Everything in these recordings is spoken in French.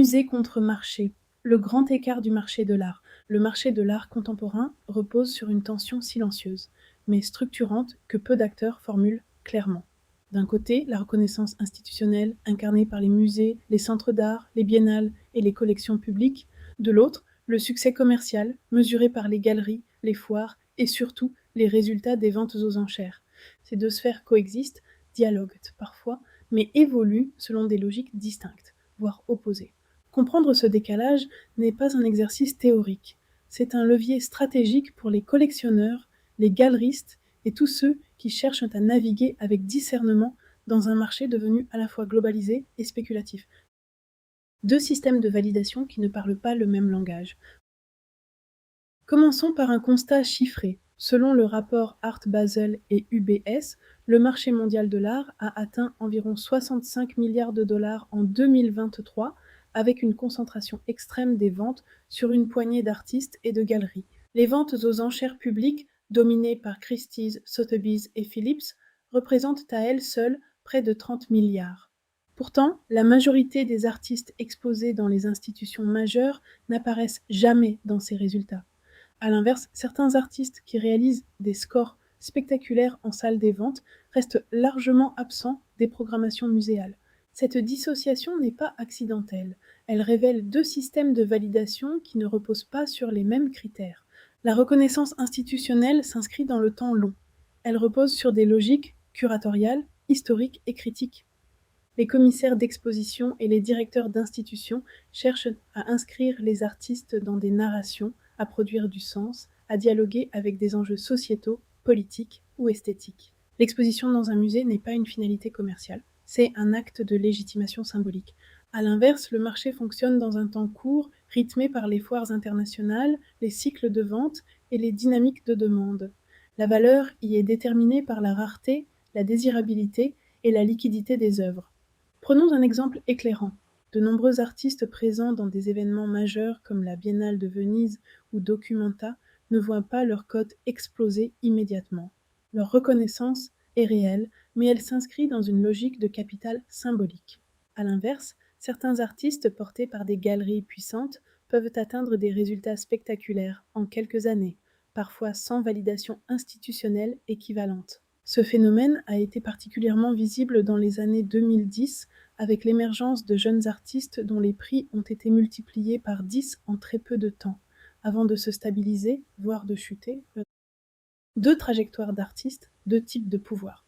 Musée contre marché, le grand écart du marché de l'art. Le marché de l'art contemporain repose sur une tension silencieuse, mais structurante que peu d'acteurs formulent clairement. D'un côté, la reconnaissance institutionnelle incarnée par les musées, les centres d'art, les biennales et les collections publiques. De l'autre, le succès commercial mesuré par les galeries, les foires et surtout les résultats des ventes aux enchères. Ces deux sphères coexistent, dialoguent parfois, mais évoluent selon des logiques distinctes, voire opposées. Comprendre ce décalage n'est pas un exercice théorique, c'est un levier stratégique pour les collectionneurs, les galeristes et tous ceux qui cherchent à naviguer avec discernement dans un marché devenu à la fois globalisé et spéculatif. Deux systèmes de validation qui ne parlent pas le même langage. Commençons par un constat chiffré. Selon le rapport Art Basel et UBS, le marché mondial de l'art a atteint environ 65 milliards de dollars en 2023, avec une concentration extrême des ventes sur une poignée d'artistes et de galeries. Les ventes aux enchères publiques, dominées par Christie's, Sotheby's et Phillips, représentent à elles seules près de 30 milliards. Pourtant, la majorité des artistes exposés dans les institutions majeures n'apparaissent jamais dans ces résultats. À l'inverse, certains artistes qui réalisent des scores spectaculaires en salle des ventes restent largement absents des programmations muséales. Cette dissociation n'est pas accidentelle. Elle révèle deux systèmes de validation qui ne reposent pas sur les mêmes critères. La reconnaissance institutionnelle s'inscrit dans le temps long. Elle repose sur des logiques curatoriales, historiques et critiques. Les commissaires d'exposition et les directeurs d'institutions cherchent à inscrire les artistes dans des narrations, à produire du sens, à dialoguer avec des enjeux sociétaux, politiques ou esthétiques. L'exposition dans un musée n'est pas une finalité commerciale, c'est un acte de légitimation symbolique. À l'inverse, le marché fonctionne dans un temps court, rythmé par les foires internationales, les cycles de vente et les dynamiques de demande. La valeur y est déterminée par la rareté, la désirabilité et la liquidité des œuvres. Prenons un exemple éclairant. De nombreux artistes présents dans des événements majeurs comme la Biennale de Venise ou Documenta ne voient pas leur cote exploser immédiatement. Leur reconnaissance est réelle, mais elle s'inscrit dans une logique de capital symbolique. À l'inverse, certains artistes portés par des galeries puissantes peuvent atteindre des résultats spectaculaires en quelques années, parfois sans validation institutionnelle équivalente. Ce phénomène a été particulièrement visible dans les années 2010 avec l'émergence de jeunes artistes dont les prix ont été multipliés par 10 en très peu de temps, avant de se stabiliser, voire de chuter. Deux trajectoires d'artistes, deux types de pouvoir.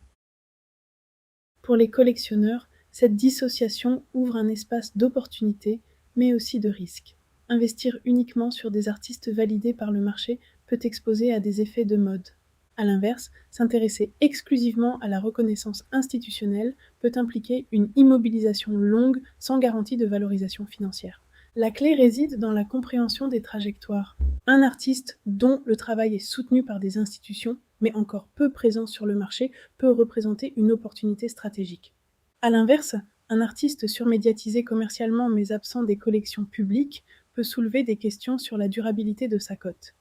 Pour les collectionneurs, cette dissociation ouvre un espace d'opportunité, mais aussi de risque. Investir uniquement sur des artistes validés par le marché peut exposer à des effets de mode. À l'inverse, s'intéresser exclusivement à la reconnaissance institutionnelle peut impliquer une immobilisation longue sans garantie de valorisation financière. La clé réside dans la compréhension des trajectoires. Un artiste dont le travail est soutenu par des institutions, mais encore peu présent sur le marché, peut représenter une opportunité stratégique. À l'inverse, un artiste surmédiatisé commercialement mais absent des collections publiques peut soulever des questions sur la durabilité de sa cote.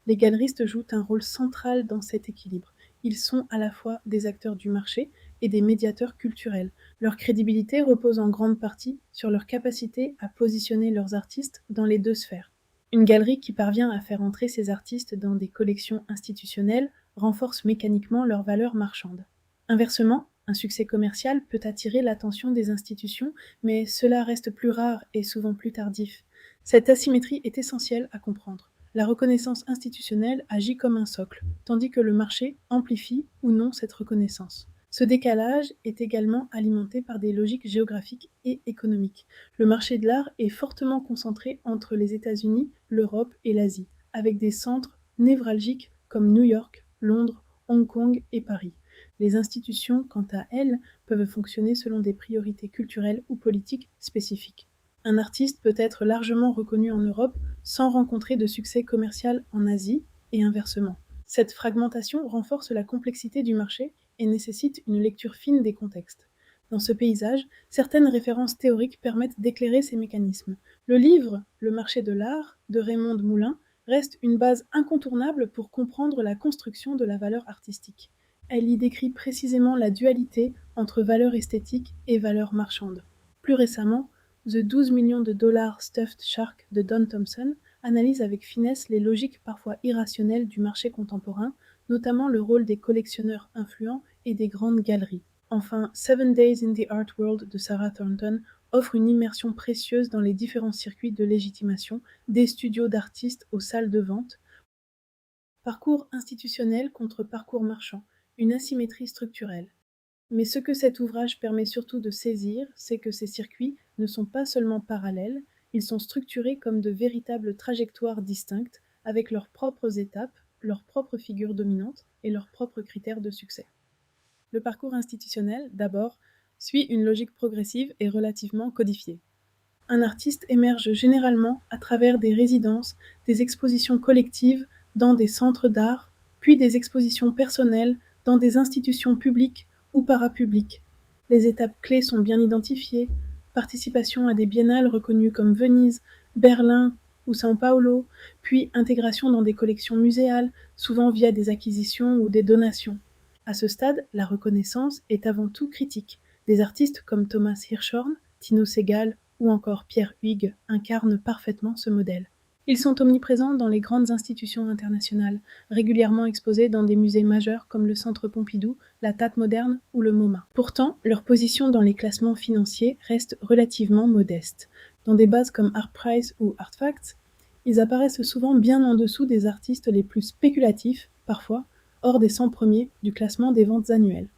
Les galeristes jouent un rôle central dans cet équilibre. Ils sont à la fois des acteurs du marché et des médiateurs culturels. Leur crédibilité repose en grande partie sur leur capacité à positionner leurs artistes dans les deux sphères. Une galerie qui parvient à faire entrer ses artistes dans des collections institutionnelles renforce mécaniquement leur valeur marchande. Inversement, un succès commercial peut attirer l'attention des institutions, mais cela reste plus rare et souvent plus tardif. Cette asymétrie est essentielle à comprendre. La reconnaissance institutionnelle agit comme un socle, tandis que le marché amplifie ou non cette reconnaissance. Ce décalage est également alimenté par des logiques géographiques et économiques. Le marché de l'art est fortement concentré entre les États-Unis, l'Europe et l'Asie, avec des centres névralgiques comme New York, Londres, Hong Kong et Paris. Les institutions, quant à elles, peuvent fonctionner selon des priorités culturelles ou politiques spécifiques. Un artiste peut être largement reconnu en Europe sans rencontrer de succès commercial en Asie, et inversement. Cette fragmentation renforce la complexité du marché et nécessite une lecture fine des contextes. Dans ce paysage, certaines références théoriques permettent d'éclairer ces mécanismes. Le livre « Le marché de l'art » de Raymond Moulin reste une base incontournable pour comprendre la construction de la valeur artistique. Elle y décrit précisément la dualité entre valeur esthétique et valeur marchande. Plus récemment, The 12 millions de dollars Stuffed Shark de Don Thompson analyse avec finesse les logiques parfois irrationnelles du marché contemporain, notamment le rôle des collectionneurs influents et des grandes galeries. Enfin, 7 Days in the Art World de Sarah Thornton offre une immersion précieuse dans les différents circuits de légitimation, des studios d'artistes aux salles de vente. Parcours institutionnel contre parcours marchand, une asymétrie structurelle. Mais ce que cet ouvrage permet surtout de saisir, c'est que ces circuits ne sont pas seulement parallèles, ils sont structurés comme de véritables trajectoires distinctes, avec leurs propres étapes, leurs propres figures dominantes et leurs propres critères de succès. Le parcours institutionnel, d'abord, suit une logique progressive et relativement codifiée. Un artiste émerge généralement à travers des résidences, des expositions collectives dans des centres d'art, puis des expositions personnelles dans des institutions publiques ou parapubliques. Les étapes clés sont bien identifiées: participation à des biennales reconnues comme Venise, Berlin ou São Paulo, puis intégration dans des collections muséales, souvent via des acquisitions ou des donations. À ce stade, la reconnaissance est avant tout critique. Des artistes comme Thomas Hirschhorn, Tino Sehgal ou encore Pierre Huyghe incarnent parfaitement ce modèle. Ils sont omniprésents dans les grandes institutions internationales, régulièrement exposés dans des musées majeurs comme le Centre Pompidou, la Tate moderne ou le MoMA. Pourtant, leur position dans les classements financiers reste relativement modeste. Dans des bases comme ArtPrice ou Artfacts, ils apparaissent souvent bien en dessous des artistes les plus spéculatifs, parfois, hors des 100 premiers du classement des ventes annuelles.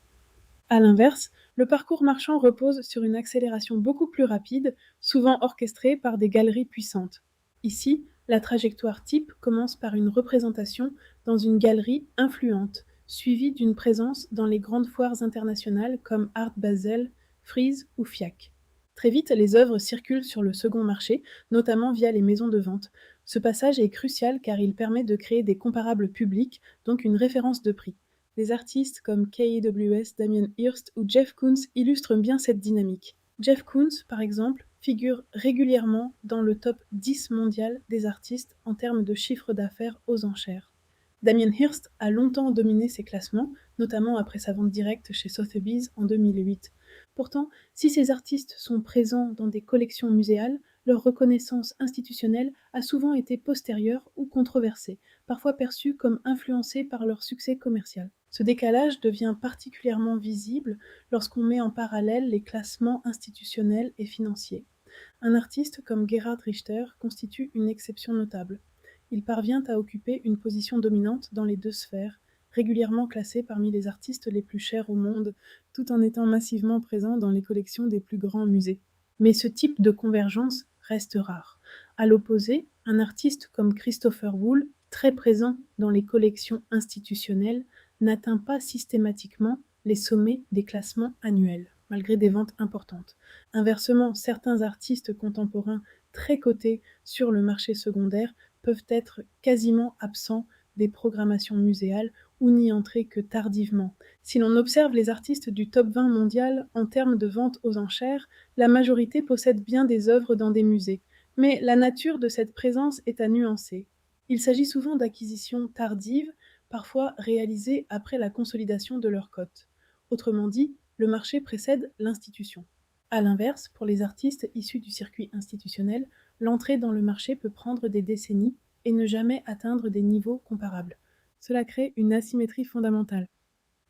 À l'inverse, le parcours marchand repose sur une accélération beaucoup plus rapide, souvent orchestrée par des galeries puissantes. Ici, la trajectoire type commence par une représentation dans une galerie influente, suivie d'une présence dans les grandes foires internationales comme Art Basel, Frieze ou FIAC. Très vite, les œuvres circulent sur le second marché, notamment via les maisons de vente. Ce passage est crucial car il permet de créer des comparables publics, donc une référence de prix. Des artistes comme K.E.W.S., Damien Hirst ou Jeff Koons illustrent bien cette dynamique. Jeff Koons, par exemple, figure régulièrement dans le top 10 mondial des artistes en termes de chiffre d'affaires aux enchères. Damien Hirst a longtemps dominé ces classements, notamment après sa vente directe chez Sotheby's en 2008. Pourtant, si ces artistes sont présents dans des collections muséales, leur reconnaissance institutionnelle a souvent été postérieure ou controversée, parfois perçue comme influencée par leur succès commercial. Ce décalage devient particulièrement visible lorsqu'on met en parallèle les classements institutionnels et financiers. Un artiste comme Gerhard Richter constitue une exception notable. Il parvient à occuper une position dominante dans les deux sphères, régulièrement classé parmi les artistes les plus chers au monde, tout en étant massivement présent dans les collections des plus grands musées. Mais ce type de convergence reste rare. À l'opposé, un artiste comme Christopher Wool, très présent dans les collections institutionnelles, n'atteint pas systématiquement les sommets des classements annuels, malgré des ventes importantes. Inversement, certains artistes contemporains très cotés sur le marché secondaire peuvent être quasiment absents des programmations muséales ou n'y entrer que tardivement. Si l'on observe les artistes du top 20 mondial en termes de vente aux enchères, la majorité possède bien des œuvres dans des musées. Mais la nature de cette présence est à nuancer. Il s'agit souvent d'acquisitions tardives, parfois réalisées après la consolidation de leur cote. Autrement dit, le marché précède l'institution. À l'inverse, pour les artistes issus du circuit institutionnel, l'entrée dans le marché peut prendre des décennies et ne jamais atteindre des niveaux comparables. Cela crée une asymétrie fondamentale.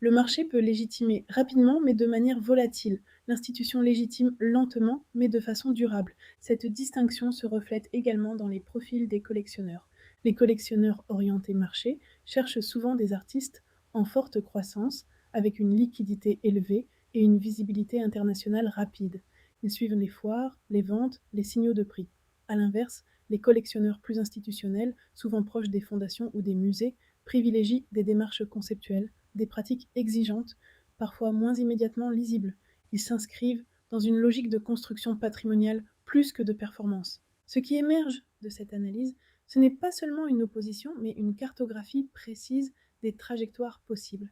Le marché peut légitimer rapidement mais de manière volatile, l'institution légitime lentement mais de façon durable. Cette distinction se reflète également dans les profils des collectionneurs. Les collectionneurs orientés marché cherchent souvent des artistes en forte croissance, avec une liquidité élevée et une visibilité internationale rapide. Ils suivent les foires, les ventes, les signaux de prix. À l'inverse, les collectionneurs plus institutionnels, souvent proches des fondations ou des musées, privilégient des démarches conceptuelles, des pratiques exigeantes, parfois moins immédiatement lisibles. Ils s'inscrivent dans une logique de construction patrimoniale plus que de performance. Ce qui émerge de cette analyse, ce n'est pas seulement une opposition, mais une cartographie précise des trajectoires possibles.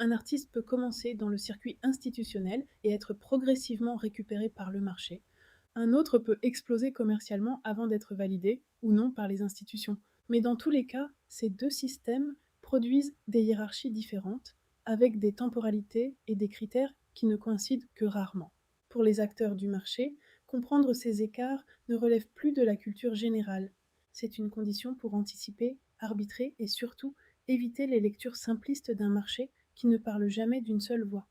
Un artiste peut commencer dans le circuit institutionnel et être progressivement récupéré par le marché. Un autre peut exploser commercialement avant d'être validé, ou non, par les institutions. Mais dans tous les cas, ces deux systèmes produisent des hiérarchies différentes, avec des temporalités et des critères qui ne coïncident que rarement. Pour les acteurs du marché, Comprendre ces écarts ne relève plus de la culture générale. C'est une condition pour anticiper, arbitrer et surtout éviter les lectures simplistes d'un marché qui ne parle jamais d'une seule voix.